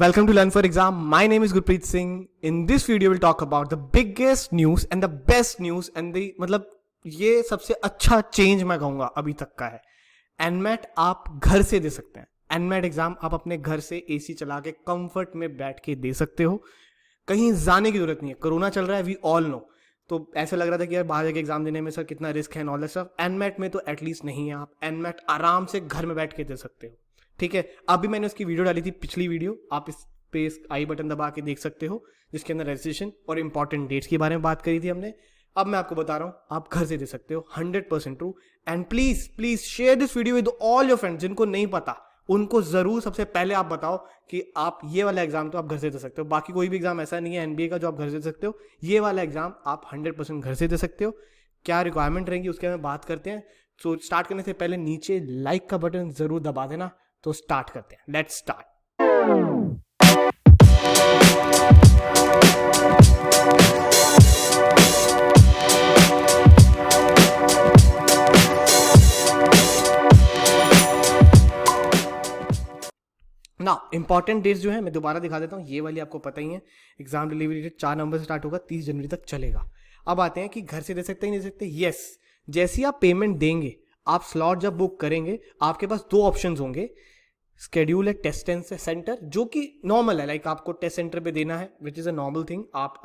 Welcome to Learn for Exam. My name is Gurpreet Singh. In this video, we'll talk about the biggest news and the best news and the मतलब ये सबसे अच्छा change मैं कहूँगा अभी तक का है. एनमेट आप घर से दे सकते हैं. एनमेट एग्जाम आप अपने घर से एसी चला के कंफर्ट में बैठ के दे सकते हो. कहीं जाने की जरूरत नहीं है. कोरोना चल रहा है, वी ऑल नो. तो ऐसे लग रहा था कि यार बाहर जाके एग्जाम देने में सर कितना रिस्क है, ऑल दैट स्टफ. एनमेट में तो एटलीस्ट नहीं है. आप एनमेट आराम से घर में बैठ के दे सकते हो. ठीक है. अभी मैंने उसकी वीडियो डाली थी, पिछली वीडियो, आप इस पे आई बटन दबा के देख सकते हो, जिसके अंदर रजिस्ट्रेशन और इंपॉर्टेंट डेट्स के बारे में बात करी थी हमने. अब मैं आपको बता रहा हूं, आप घर से दे सकते हो. 100% true. And please please share this video with all your friends. जिनको नहीं पता उनको जरूर सबसे पहले आप बताओ कि आप ये वाला एग्जाम तो आप घर से दे सकते हो. बाकी कोई भी एग्जाम ऐसा नहीं है एनबीए का जो आप घर से दे सकते हो. ये वाला एग्जाम आप 100% घर से दे सकते हो. क्या रिक्वायरमेंट रहेंगी उसके में बात करते हैं. सो स्टार्ट करने से पहले नीचे लाइक का बटन जरूर दबा देना. तो स्टार्ट करते हैं. Let's start. ना इंपॉर्टेंट डेट्स जो है मैं दोबारा दिखा देता हूँ. ये वाली आपको पता ही है. एग्जाम डिलीवरी डेट 4 नवंबर से स्टार्ट होगा, 30 जनवरी तक चलेगा. अब आते हैं कि घर से दे सकते हैं नहीं दे सकते. यस, जैसे ही आप पेमेंट देंगे, आप स्लॉट जब बुक करेंगे, आपके पास 2 ऑप्शंस होंगे. स्केड्यूल है टेस्ट सेंटर, जो कि नॉर्मल है, लाइक आपको टेस्ट सेंटर पे देना है, which is a normal thing. आप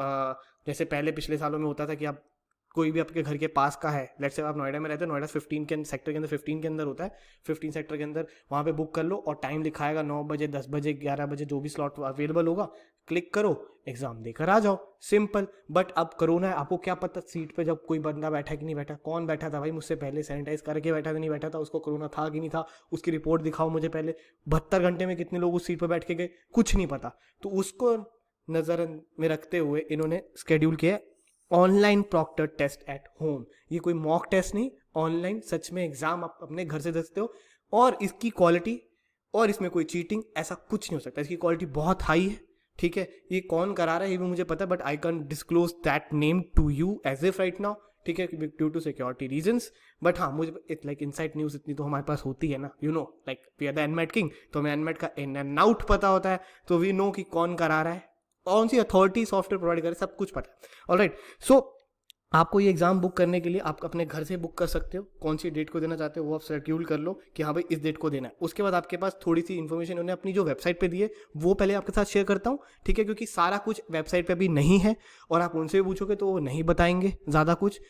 जैसे पहले पिछले सालों में होता था कि आप कोई भी आपके घर के पास का है, लेट्स से आप नोएडा में रहते हो, नोएडा 15 के सेक्टर के अंदर 15 के अंदर होता है, 15 सेक्टर के अंदर, वहाँ पे बुक कर लो और टाइम लिखाएगा 9 बजे, 10 बजे, 11 बजे, जो भी स्लॉट अवेलेबल होगा, क्लिक करो, एग्जाम देकर आ जाओ. सिंपल. बट अब कोरोना है, आपको क्या पता सीट पे जब कोई बंदा बैठा कि नहीं बैठा, कौन बैठा था भाई मुझसे पहले, सैनिटाइज करके बैठा था नहीं बैठा था, उसको कोरोना था कि नहीं था, उसकी रिपोर्ट दिखाओ मुझे पहले. 72 घंटे में कितने लोग उस सीट पर बैठ के गए, कुछ नहीं पता. तो उसको नजर में रखते हुए इन्होंने स्केड्यूल किया online proctor test at home. ये कोई मॉक टेस्ट नहीं, ऑनलाइन सच में एग्जाम आप अपने घर से दे सकते हो. और इसकी क्वालिटी और इसमें कोई चीटिंग ऐसा कुछ नहीं हो सकता. इसकी क्वालिटी बहुत हाई है. ठीक है. ये कौन करा रहा है ये भी मुझे पता है, but I can disclose that name to you as if right now. ठीक है, due to security reasons. But हाँ, मुझे लाइक इनसाइड न्यूज इतनी तो हमारे पास होती है ना, you know, like we are the NMAT king. तो हमें एनमेट का इन एंड आउट पता होता है. तो वी नो कि कौन करा रहा है, कौन सी अथॉरिटी सॉफ्टवेयर प्रोवाइड करे, सब कुछ पता है. ऑलराइट. सो आपको ये एग्जाम बुक करने के लिए आप अपने घर से बुक कर सकते हो. कौन सी डेट को देना चाहते हो वो आप शेड्यूल कर लो कि हाँ भाई इस डेट को देना है. उसके बाद आपके पास थोड़ी सी इन्फॉर्मेशन उन्होंने अपनी जो वेबसाइट पे दी है वो पहले आपके साथ शेयर करता हूँ. ठीक है, क्योंकि सारा कुछ वेबसाइट पे भी नहीं है और आप उनसे भी पूछोगे तो वो नहीं बताएंगे ज़्यादा कुछ.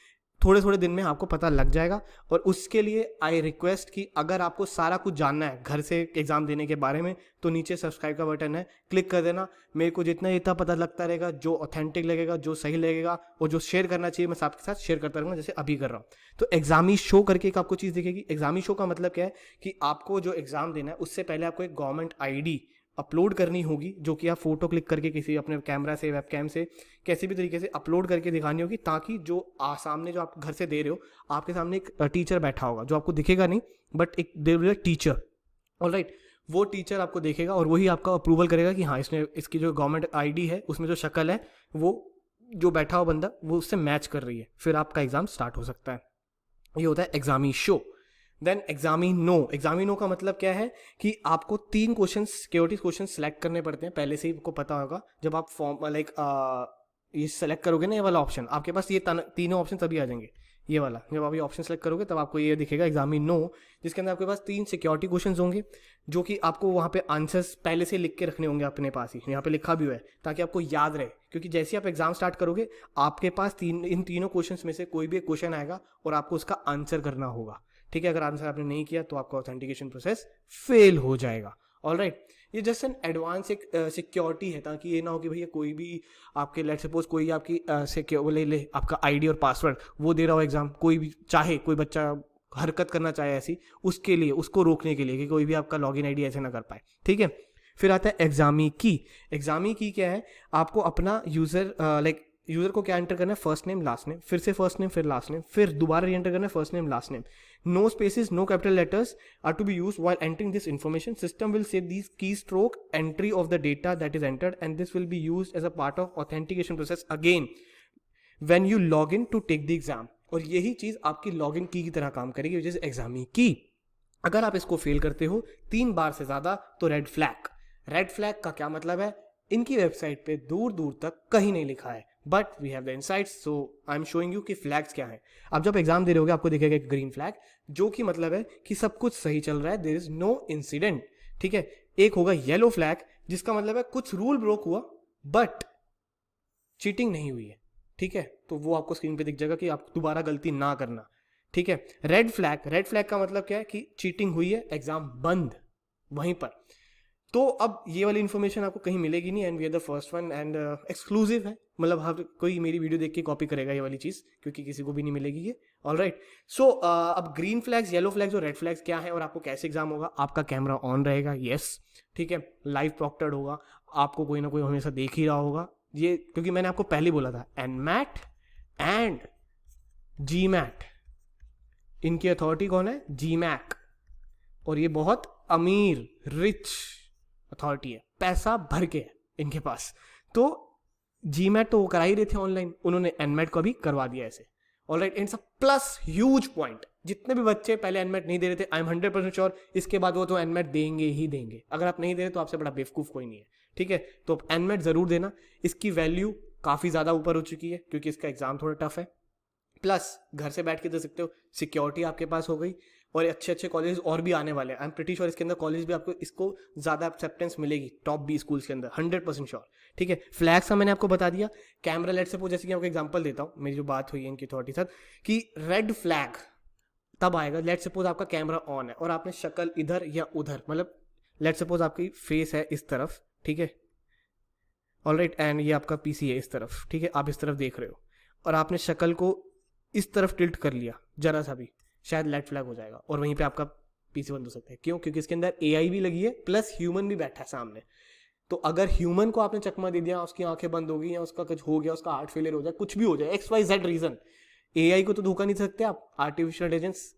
थोड़े दिन में आपको पता लग जाएगा. और उसके लिए आई रिक्वेस्ट कि अगर आपको सारा कुछ जानना है घर से एग्जाम देने के बारे में, तो नीचे सब्सक्राइब का बटन है, क्लिक कर देना. मेरे को जितना पता लगता रहेगा, जो ऑथेंटिक लगेगा, जो सही लगेगा और जो शेयर करना चाहिए, मैं आपके साथ शेयर करता रहूँगा, जैसे अभी कर रहा हूँ. तो एग्जामी शो करके एक आपको चीज़ दिखेगी. एग्जामी शो का मतलब क्या है कि आपको जो एग्जाम देना है उससे पहले आपको एक गवर्नमेंट ID अपलोड करनी होगी, जो कि आप फोटो क्लिक करके किसी अपने कैमरा से, वेबकैम से, कैसी भी तरीके से अपलोड करके दिखानी होगी, ताकि जो सामने जो आप घर से दे रहे हो, आपके सामने एक टीचर बैठा होगा, जो आपको दिखेगा नहीं, बट एक देर टीचर. ऑलराइट. वो टीचर आपको देखेगा और वही आपका अप्रूवल करेगा कि हाँ इसने, इसकी जो गवर्नमेंट ID है उसमें जो शक्ल है वो जो बैठा हुआ बंदा वो उससे मैच कर रही है. फिर आपका एग्जाम स्टार्ट हो सकता है. ये होता है एग्जामी शो. देन एग्जामिनो का मतलब क्या है कि आपको 3 क्वेश्चन, सिक्योरिटी क्वेश्चन सेलेक्ट करने पड़ते हैं. पहले से ही आपको पता होगा. जब आप फॉर्म लाइक ये सेलेक्ट करोगे ना, ये वाला ऑप्शन, आपके पास ये तीनों ऑप्शन तभी आ जाएंगे. ये वाला जब आप ये ऑप्शन सेलेक्ट करोगे तब आपको ये दिखेगा एग्जामिनो, जिसके अंदर आपके पास 3 सिक्योरिटी क्वेश्चन होंगे, जो कि आपको वहाँ पे आंसर्स पहले से लिख के रखने होंगे अपने पास ही. यहाँ पे लिखा भी हुआ है ताकि आपको याद रहे, क्योंकि जैसे ही आप एग्जाम स्टार्ट करोगे आपके पास इन तीनों क्वेश्चन में से कोई भी एक क्वेश्चन आएगा और आपको उसका आंसर करना होगा. ठीक है. अगर आंसर आपने नहीं किया तो आपका ऑथेंटिकेशन प्रोसेस फेल हो जाएगा. ऑलराइट. ये जस्ट एन एडवांस एक सिक्योरिटी है, ताकि ये ना हो कि भैया कोई भी आपके, लेट सपोज कोई आपकी ले आपका ID और पासवर्ड वो दे रहा हो एग्जाम, कोई भी चाहे, कोई बच्चा हरकत करना चाहे ऐसी, उसके लिए, उसको रोकने के लिए कि कोई भी आपका लॉगिन ID ऐसे ना कर पाए. ठीक है. फिर आता है एग्जामी की. एग्जामी की क्या है, आपको अपना यूजर को क्या एंटर करना है, फर्स्ट नेम लास्ट नेम, फिर से फर्स्ट नेम फिर लास्ट नेम, फिर दोबारा री एंटर करना है first name last name. No spaces, no capital letters are to be used while entering this information. System will save these keystroke entry of the data that is entered, and this will be used as a part of authentication process again when you log in to take the exam. और यही चीज आपकी login की तरह काम करेगी, which is examinee की. अगर आप इसको फेल करते हो 3 बार से ज्यादा तो रेड फ्लैग. रेड फ्लैग का क्या मतलब है, इनकी वेबसाइट पे दूर दूर तक कहीं नहीं लिखा है, but we have the insights, so I am showing you कि फ्लैग्स क्या है। अब जब एग्जाम दे रहे होगे आपको दिखेगा एक ग्रीन फ्लैग, जो कि मतलब है कि सब कुछ सही चल रहा है, देयर इज नो इंसिडेंट, ठीक है। एक होगा येलो फ्लैग, जिसका मतलब है कुछ रूल ब्रोक हुआ बट चीटिंग नहीं हुई है, ठीक है। तो वो आपको स्क्रीन पे दिख जाएगा कि आप दोबारा गलती ना करना, ठीक है। रेड फ्लैग का मतलब क्या है कि चीटिंग हुई है, एग्जाम बंद वहीं पर। तो अब ये वाली इन्फॉर्मेशन आपको कहीं मिलेगी नहीं, and we are the first one, and exclusive है, मतलब हर कोई मेरी वीडियो देख के कॉपी करेगा ये वाली चीज़, क्योंकि किसी को भी नहीं मिलेगी ये। ऑलराइट, सो अब ग्रीन फ्लैग्स, येलो फ्लैग्स और रेड फ्लैग्स क्या है और आपको कैसे एग्जाम होगा। आपका कैमरा ऑन रहेगा, यस, ठीक है, लाइव प्रॉक्टर्ड होगा, आपको कोई ना कोई हमेशा देख ही रहा होगा ये, क्योंकि मैंने आपको पहले बोला था एनमैट एंड जीमैट, इनकी अथॉरिटी कौन है, जीमैक, और ये बहुत अमीर रिच अथॉरिटी है, पैसा भर के है इनके पास। तो जीमैट तो वो करा ही रहे थे ऑनलाइन, उन्होंने एनमैट को भी करवा दिया ऐसे। Alright, it's a plus huge point. जितने भी बच्चे पहले एनमैट नहीं दे रहे थे, आई एम 100% श्योर इसके बाद वो तो एनमैट देंगे ही देंगे। अगर आप नहीं दे रहे तो आपसे बड़ा बेवकूफ कोई नहीं है, ठीक है। तो एनमैट जरूर देना, इसकी वैल्यू काफी ज्यादा ऊपर हो चुकी है, क्योंकि इसका एग्जाम थोड़ा टफ है। प्लस घर से बैठ के दे सकते हो, सिक्योरिटी आपके पास हो गई, और अच्छे अच्छे कॉलेज और भी आने वाले हैं। आई एम प्रीटी श्योर इसके अंदर कॉलेज भी आपको इसको ज़्यादा एक्सेप्टेंस मिलेगी, टॉप 20 स्कूल्स के अंदर 100% श्योर, ठीक है। फ्लैग्स का मैंने आपको बता दिया। कैमरा, लेट सपोज, जैसे कि आपको एग्जांपल देता हूँ, मेरी जो बात हुई है इनकी अथॉरिटी साथ, कि रेड फ्लैग तब आएगा, लेट सपोज आपका कैमरा ऑन है और आपने शक्ल इधर या उधर, मतलब लेट सपोज आपकी फेस है इस तरफ, ठीक है, ऑलराइट, एंड ये आपका पीसी है इस तरफ, ठीक है, आप इस तरफ देख रहे हो और आपने शक्ल को इस तरफ टिल्ट कर लिया जरा सा भी, शायद रेड फ्लैग हो जाएगा और वहीं पे आपका पीसी बंद हो सकता है। क्यों? क्योंकि इसके अंदर एआई भी लगी है, प्लस ह्यूमन भी बैठा है सामने। तो अगर ह्यूमन को आपने चकमा दे दिया, उसकी आंखें बंद हो गई या उसका कुछ हो गया, उसका हार्ट फेलियर हो जाए, कुछ भी हो जाए, XYZ रीजन, एआई को तो धोखा नहीं सकते आप, आर्टिफिशियल इंटेलिजेंस,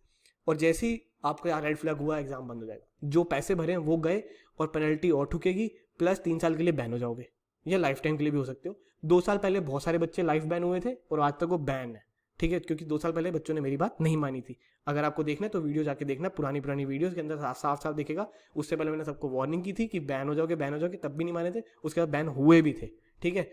और जैसे ही आपका रेड फ्लैग हुआ, एग्जाम बंद हो जाएगा। जो पैसे भरे हैं वो गए, और पेनल्टी और ठुकेगी, प्लस 3 साल के लिए बैन हो जाओगे, या लाइफ टाइम के लिए भी हो सकते हो। 2 साल पहले बहुत सारे बच्चे लाइफ बैन हुए थे और आज तक वो बैन है, ठीक है, क्योंकि 2 साल पहले बच्चों ने मेरी बात नहीं मानी थी। अगर आपको देखना है तो वीडियो जाके देखना, पुरानी वीडियोस के अंदर साफ साफ दिखेगा। उससे पहले मैंने सबको वार्निंग की थी कि बैन हो जाओगे, तब भी नहीं माने थे, उसके बाद बैन हुए भी थे, ठीक है।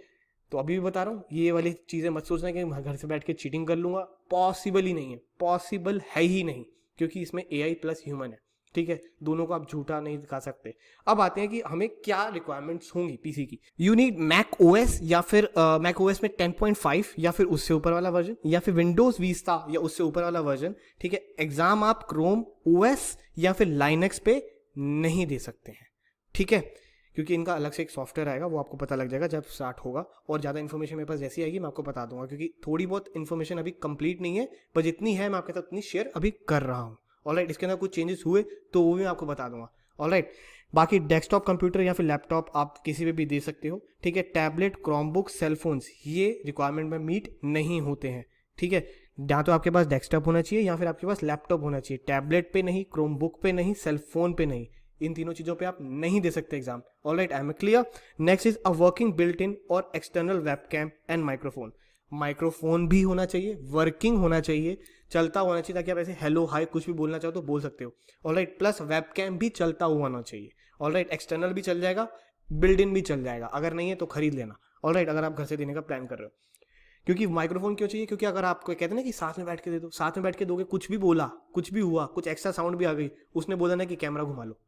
तो अभी भी बता रहा हूँ, ये वाली चीज़ें मत सोचना कि मैं घर से बैठ के चीटिंग कर लूँगा, पॉसिबल ही नहीं है, पॉसिबल है ही नहीं, क्योंकि इसमें एआई प्लस ह्यूमन है, ठीक है, दोनों को आप झूठा नहीं दिखा सकते। अब आते हैं कि हमें क्या रिक्वायरमेंट्स होंगी पीसी की। यू नीड मैक ओएस, या फिर मैक ओएस में 10.5 या फिर उससे ऊपर वाला वर्जन, या फिर विंडोज वीस्टा या उससे ऊपर वाला वर्जन, ठीक है। एग्जाम आप क्रोम ओएस या फिर लाइनक्स पे नहीं दे सकते हैं, ठीक है, क्योंकि इनका अलग से एक सॉफ्टवेयर आएगा, वो आपको पता लग जाएगा जब स्टार्ट होगा। और ज़्यादा इन्फॉर्मेशन मेरे पास जैसी आएगी मैं आपको बता दूंगा, क्योंकि थोड़ी बहुत इन्फॉर्मेशन अभी कंप्लीट नहीं है, पर जितनी है मैं आपके साथ उतनी शेयर अभी कर रहा हूँ। ऑलराइट, इसके अंदर कुछ चेंजेस हुए तो वो भी मैं आपको बता दूंगा। ऑलराइट, बाकी डेस्कटॉप कंप्यूटर या फिर लैपटॉप आप किसी पे भी दे सकते हो, ठीक है। टैबलेट, क्रोमबुक, सेलफोन्स, ये रिक्वायरमेंट में मीट नहीं होते हैं, ठीक है। या तो आपके पास डेस्कटॉप होना चाहिए या फिर आपके पास लैपटॉप होना चाहिए। टैबलेट पे नहीं, क्रोमबुक पे नहीं, सेलफोन पे नहीं, इन तीनों चीज़ों पे आप नहीं दे सकते exam. Alright, I am clear. Next is a working built in और external webcam and microphone. Microphone भी होना चाहिए, वर्किंग होना चाहिए, चलता होना चाहिए, ताकि आप ऐसे हेलो हाई कुछ भी बोलना चाहो तो बोल सकते हो। ऑलराइट, प्लस वेबकैम भी चलता हुआ होना चाहिए। ऑलराइट, एक्सटर्नल भी चल जाएगा, बिल्ड इन भी चल जाएगा, अगर नहीं है तो खरीद लेना। ऑलराइट, अगर आप घर से देने का प्लान कर रहे हो। क्योंकि माइक्रोफोन क्यों चाहिए? क्योंकि अगर आपको कहते हैं ना कि साथ में बैठ के दे दो, साथ में बैठ के दोगे, कुछ भी बोला, कुछ भी हुआ, कुछ एक्स्ट्रा साउंड भी आ गई, उसने बोला ना कि कैमरा घुमा लो,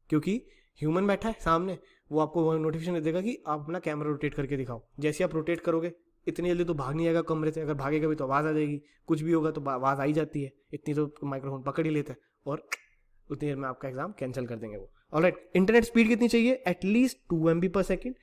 क्योंकि ह्यूमन बैठा है सामने, वो आपको नोटिफिकेशन दे देगा कि आप अपना कैमरा रोटेट करके दिखाओ। जैसे आप रोटेट करोगे, इतनी जल्दी तो भाग नहीं आएगा कमरे से, अगर भागेगा भी तो आवाज़ आ जाएगी, कुछ भी होगा तो आवाज़ आई जाती है, इतनी तो माइक्रोफोन पकड़ ही लेता है, और उतनी देर में आपका एग्जाम कैंसिल कर देंगे वो। ऑलराइट, इंटरनेट स्पीड कितनी चाहिए? At least 2 MB/s।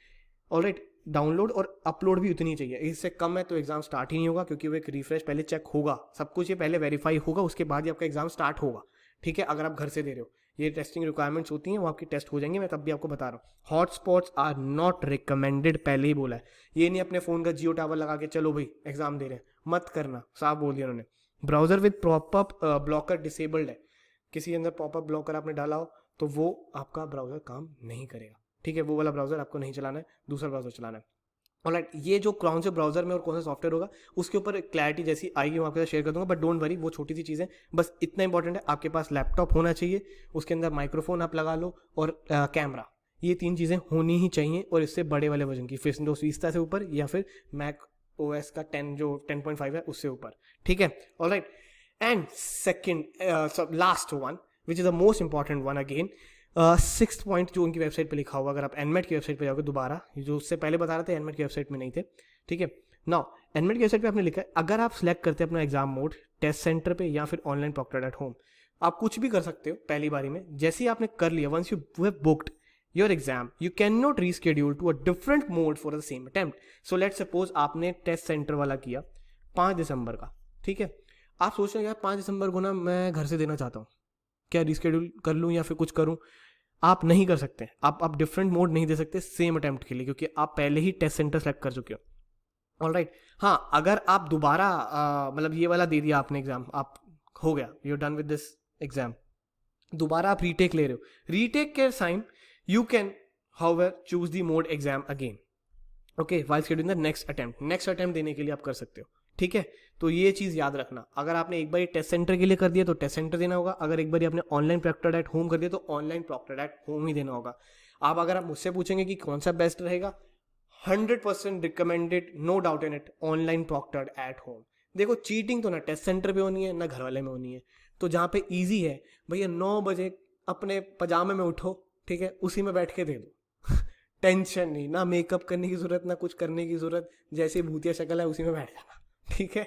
ऑलराइट, डाउनलोड और अपलोड भी उतनी चाहिए, इससे कम है तो एग्जाम स्टार्ट ही नहीं होगा, क्योंकि वो एक रिफ्रेश पहले चेक होगा, सब कुछ ये पहले वेरीफाई होगा, उसके बाद ही आपका एग्जाम स्टार्ट होगा, ठीक है। अगर आप घर से दे रहे हो, ये टेस्टिंग रिक्वायरमेंट्स होती हैं, वो आपकी टेस्ट हो जाएंगे, मैं तब भी आपको बता रहा हूँ। हॉटस्पॉट्स आर नॉट रिकमेंडेड, पहले ही बोला है, ये नहीं अपने फ़ोन का जियो टावर लगा के चलो भाई एग्जाम दे रहे हैं, मत करना, साफ बोल दिया उन्होंने। Browser with popup blocker disabled है, किसी अंदर पॉपअप ब्लॉकर आपने डाला हो तो वो आपका ब्राउजर काम नहीं करेगा, ठीक है, वो वाला ब्राउजर आपको नहीं चलाना है, दूसरा ब्राउजर चलाना है। ऑलराइट, ये जो कौन से ब्राउजर में और कौन सा सॉफ्टवेयर होगा उसके ऊपर क्लैरिटी जैसी आएगी मैं आपके साथ शेयर कर दूंगा, बट डोंट वरी, वो छोटी सी चीज़ें, बस इतना इंपॉर्टेंट है आपके पास लैपटॉप होना चाहिए, उसके अंदर माइक्रोफोन आप लगा लो, और कैमरा, ये 3 चीज़ें होनी ही चाहिए, और इससे बड़े वाले वर्जन की विंडोज विस्टा से ऊपर या फिर मैक ओएस का 10 जो 10.5 है उससे ऊपर, ठीक है। Alright, and second last one which is the most important one again, 6th point जो उनकी वेबसाइट पे लिखा हुआ, अगर आप एनमेट की वेबसाइट पे जाओगे दोबारा, जो उससे पहले बता रहे थे एनमेट की वेबसाइट में नहीं थे, ठीक है। नाउ एनमेट की वेबसाइट पे आपने लिखा है अगर आप सिलेक्ट करते हैं अपना एग्जाम मोड टेस्ट सेंटर पे या फिर ऑनलाइन प्रॉक्टर्ड एट होम, आप कुछ भी कर सकते हो पहली बारी में। जैसे ही आपने कर लिया, once you have booked your exam, you can not reschedule to a different mode for the same attempt. So let's suppose आपने टेस्ट सेंटर वाला किया 5 दिसंबर का, ठीक है। आप सोच रहे हो यार 5 दिसंबर को ना मैं घर से देना चाहता हूँ, क्या रीस्केड्यूल कर लूँ या फिर कुछ करूँ? आप नहीं कर सकते, आप डिफरेंट मोड नहीं दे सकते सेम अटेम्प्ट के लिए, क्योंकि आप पहले ही टेस्ट सेंटर सेलेक्ट कर चुके हो। ऑलराइट, हाँ, अगर आप दोबारा मतलब ये वाला दे दिया आपने एग्जाम, आप हो गया, you done with this exam, दोबारा आप रीटेक ले रहे हो, रीटेक के time you can however choose the mode exam again, okay, while scheduling the next attempt देने के लिए आप कर सकते हो, ठीक है। तो ये चीज़ याद रखना, अगर आपने एक बार टेस्ट सेंटर के लिए कर दिया तो टेस्ट सेंटर देना होगा, अगर एक बार आपने ऑनलाइन प्रॉक्टर्ड एट होम कर दिया तो ऑनलाइन प्रॉक्टर्ड एट होम ही देना होगा। अब अगर आप मुझसे पूछेंगे कि कौन सा बेस्ट रहेगा, 100% recommended, no doubt in it, online proctored at home. देखो, चीटिंग तो ना टेस्ट सेंटर पे होनी है ना घर वाले में होनी है, तो जहाँ पे ईजी है भैया 9 बजे अपने पजामे में उठो, ठीक है, उसी में बैठ के दे दो टेंशन नहीं, ना मेकअप करने की जरूरत ना कुछ करने की जरूरत, जैसे भूतिया शक्ल है उसी में बैठ जाना, ठीक है,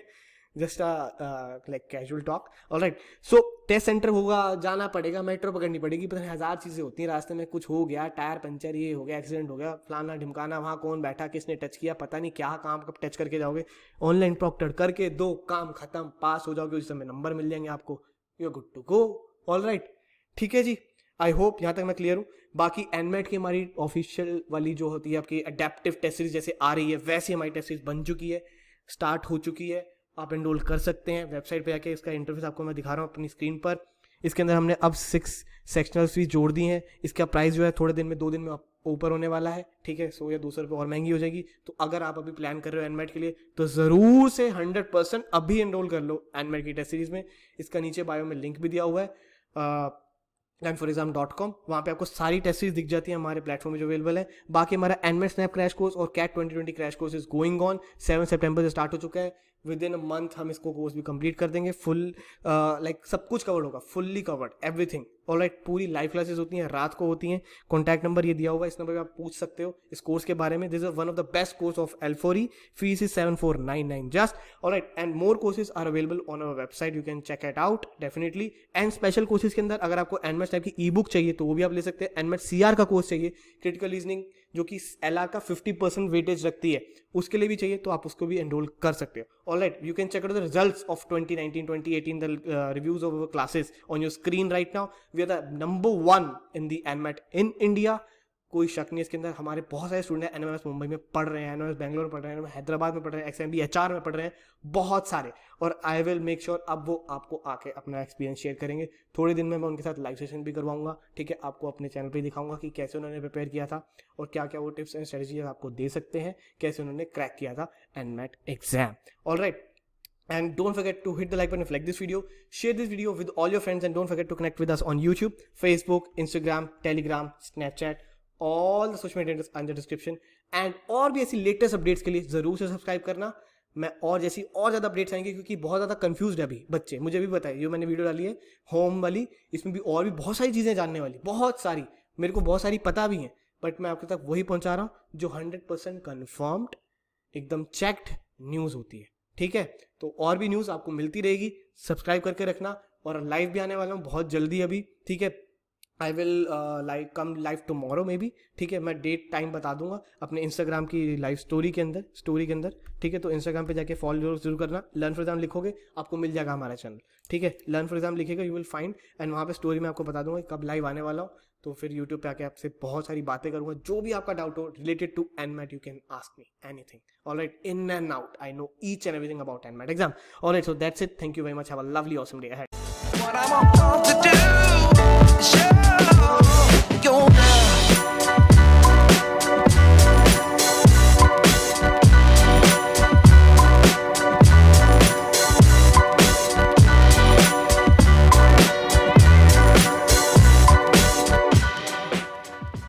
just like casual talk. Alright, so test centre होगा, जाना पड़ेगा, मेट्रो पकड़नी पड़ेगी, पता नहीं 1000 चीज़ें होती हैं रास्ते में, कुछ हो गया, टायर पंचर, ये हो गया, एक्सीडेंट हो गया, फलाना ढिमकाना, वहाँ कौन बैठा, किसने टच किया, पता नहीं क्या काम कब टच करके जाओगे। ऑनलाइन प्रॉक्टर करके 2 काम खत्म, पास हो जाओगे, उस समय नंबर मिल जाएंगे आपको, you are good to go. Alright, ठीक है जी, आई होप यहाँ तक मैं क्लियर हूँ। बाकी एनमेट की हमारी ऑफिशियल वाली जो होती है आपकी अडेप्टिव टेस्ट सीरीज जैसे आ रही है, वैसे हमारी टेस्ट सीरीज बन चुकी है, स्टार्ट हो चुकी है, आप एनरोल कर सकते हैं। वेबसाइट पे जाके इसका इंटरफेस आपको मैं दिखा रहा हूँ अपनी स्क्रीन पर। इसके अंदर हमने अब 6 सेक्शनल्स भी जोड़ दी हैं। इसका प्राइस जो है थोड़े दिन में 2 दिन में ऊपर होने वाला है, ठीक है, 100 या 200 रुपये और महंगी हो जाएगी। तो अगर आप अभी प्लान कर रहे हो एनमेट के लिए तो ज़रूर से 100% अभी एनरोल कर लो एनमेट की टेस्ट सीरीज में। इसका नीचे बायो में लिंक भी दिया हुआ है learnforexam.com, वहाँ पे आपको सारी टेस्ट सीरीज दिख जाती है हमारे प्लेटफॉर्म में जो अवेलेबल है। बाकी हमारा एनमेट स्नैप क्रैश कोर्स और CAT 2020 crash course is going on, 7 सितंबर से स्टार्ट हो चुका है। विद इन अ मंथ हम इसको कोर्स भी कंप्लीट कर देंगे, फुल लाइक सब कुछ कवर्ड होगा, फुल्ली कवर्ड एवरीथिंग। ऑलराइट, पूरी लाइव क्लासेस होती हैं, रात को होती हैं। कॉन्टैक्ट नंबर ये दिया हुआ है, इस नंबर पे आप पूछ सकते हो इस कोर्स के बारे में। This is one of the best course of L4E, fees is 7499 just. Alright, and more courses are available on our website, you can check it out definitely. And special courses के अंदर अगर आपको NMAT type की ई book चाहिए तो वो भी आप ले सकते हैं। एनमेट CR का कोर्स चाहिए, क्रिटिकल रीजनिंग जो कि LR का 50% वेटेज रखती है, उसके लिए भी चाहिए तो आप उसको भी एनरोल कर सकते हो। Alright, you can check out the results of 2019-2018, the reviews of our classes on your screen right now. We are the number 1 in the NMAT in India, कोई शक नहीं इसके अंदर। हमारे बहुत सारे स्टूडेंट NMS मुंबई में पढ़ रहे हैं, NMS बैंगलोर में पढ़ रहे हैं, हैदराबाद में पढ़ रहे हैं, XMB HR में पढ़ रहे हैं, बहुत सारे। और आई विल मेक श्योर अब वो आपको आके अपना एक्सपीरियंस शेयर करेंगे। थोड़े दिन में मैं उनके साथ लाइव सेशन भी करवाऊंगा, ठीक है, आपको अपने चैनल पे दिखाऊंगा कि कैसे उन्होंने प्रिपेयर किया था और क्या क्या वो टिप्स एंड स्ट्रेटजी आपको दे सकते हैं, कैसे उन्होंने क्रैक किया था NMAT exam. Alright, and don't forget to hit the like button if you like this video, share this video with all your friends, and don't forget to connect with us on YouTube, Facebook, Instagram, Telegram, Snapchat, all the social media in the description। and और भी ऐसी latest updates के लिए ज़रूर से subscribe करना। मैं और जैसी और ज़्यादा अपडेट्स आएंगे, क्योंकि बहुत ज़्यादा कंफ्यूज है अभी बच्चे, मुझे भी बताइए, जो मैंने वीडियो डाली है होम वाली, इसमें भी और भी बहुत सारी चीज़ें जानने वाली, बहुत सारी, मेरे को बहुत सारी पता भी हैं, बट मैं आपके तक वही पहुँचा रहा हूँ जो 100% कन्फर्म्ड, एकदम चेक्ड न्यूज़ होती है, ठीक है। तो और भी न्यूज़ आपको मिलती रहेगी, सब्सक्राइब करके रखना। और लाइव भी आने वाला हूँ बहुत जल्दी अभी, ठीक है। I will come live tomorrow may be, ठीक है, मैं डेट टाइम बता दूंगा अपने इंस्टाग्राम की लाइव स्टोरी के अंदर, ठीक है। तो इंस्टाग्राम पे जाके फॉलो जरूर करना, लर्न फॉर एग्जाम लिखोगे आपको मिल जाएगा हमारा चैनल, ठीक है, लर्न फॉर एग्जाम लिखेगा, यू विल फाइंड, एंड वहाँ पे स्टोरी में आपको बता दूंगा कब लाइव आने वाला हो। तो फिर यूट्यूब पे आके आपसे बहुत सारी बातें करूंगा, जो भी आपका डाउट हो related to NMAT, you can ask me anything. Alright, in and out I know each and everything about NMAT exam. Alright, so that's it, thank you very much, have a lovely awesome day ahead.